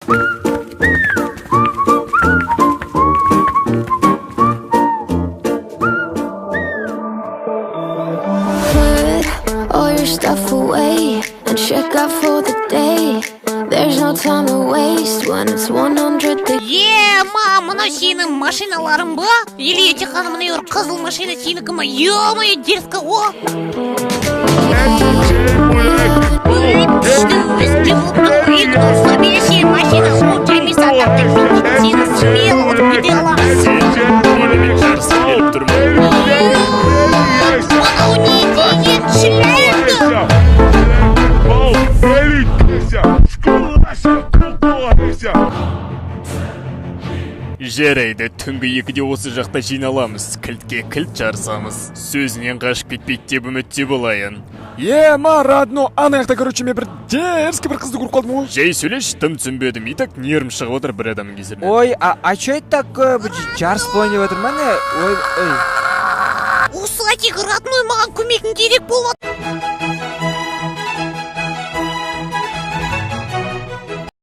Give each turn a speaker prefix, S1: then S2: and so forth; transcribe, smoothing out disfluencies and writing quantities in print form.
S1: All your stuff away and check out for the day. There's no time to waste when it's 100 degrees.
S2: Мам, мына сенің машиналарың ба? Или тек қана мына бір қызыл машина сенікі ма? Ё-моё, дерзко, о!
S3: Жарайды, түнгі 2-де осы жақта жиналамыз, кілтке кілт жарысамыз. Сөзінен қашып кетпейді деп үмітте болайын.
S4: Родно, ана жақта, короче, мен бір дерзкий бір қызды көріп қалдым ғой.
S3: Жай сөйлеш, тым түсінбедім. И так нервім шығып отыр бір адамның кесірінен.
S5: Ой, а что это такое? Жарыс болайын деп отыр ма не? Ой.
S2: Усатик, родной, маған көмегің керек болып.